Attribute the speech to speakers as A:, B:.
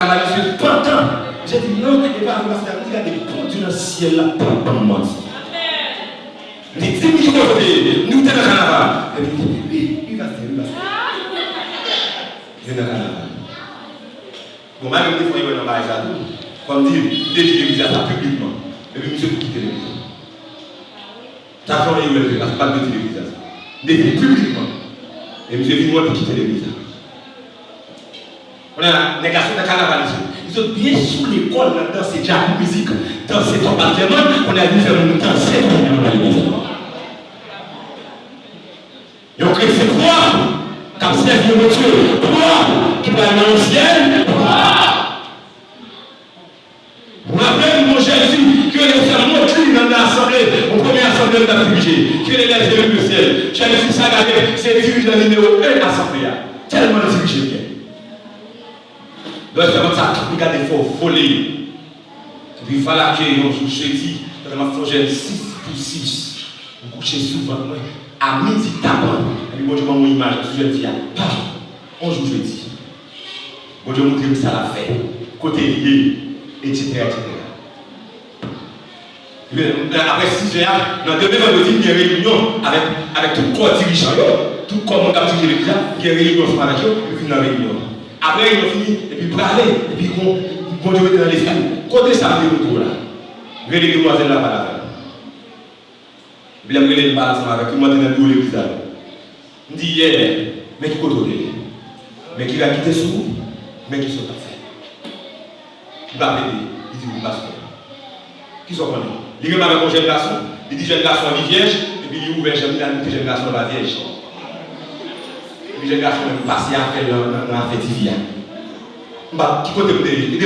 A: carnaval, monsieur, pantin. J'ai dit non, il n'est pas arrivé parce qu'il y a des ponts dans le ciel là, pas menti. Les 10 000 côtés, nous sommes dans le carnaval. Et il dit, oui, il va se faire, il va se faire. Il est dans le carnaval. Bon, moi, même des fois, il va dans le carnaval. Comme dire, déjà, il ça publiquement. Et puis, monsieur, vous quittez l'église. Ça fait un peu, parce que pas de l'église. Déjà, publiquement. Et monsieur, dit, moi, pour quitter l'église. On a des garçons de carnaval ici. Ils sont bien sous l'école, dans ces jazz musique, dans ces compartiments. On a dû faire une danser dans l'église. Ils ont créé ces trois, comme servi au Dieu, trois qui va aller au ciel, trois. Vous rappelez mon Jésus, que les frères montrer dans l'assemblée, au premier assemblée de la privilégiée, que les lèvres du ciel. Jésus s'est regardé, c'est dirigeant numéro 1 assemblée. Tellement dirigé bien. Donc, c'est comme ça, il y a des faux volés. Et puis, il fallait que nous jeudi, dans ma flogène 6 pour 6, vous couchez souvent, à midi tapant. Et puis, bon Dieu, mon image, je dis, on joue jeudi. Bon Dieu, montre ça la fait, côté lié, etc. Après 6 heures, dans demain vendredi, il y a une réunion avec tout le corps dirigeant, tout comme on a dirigé l'église, il y a une réunion avec eux, et puis une réunion. Après, ils ont fini, et puis pour aller, et puis bon Dieu était dans les familles. Côté ça, il y a là. Je vais les demoiselles là-bas là. Je vais les parler avec eux, moi, je vais l'église là. Je dis hier, mais qui côté, mais qui va quitter sous, mais qui sont pas fait. Il va m'aider, il dit, vous passez. Qui sont connus? Il y a un jeune garçon, il dit jeune garçon est vierge, et puis il ouvre un jeune garçon la vierge. Et puis jeune garçon est passé à faire la fête. Qui côté vous il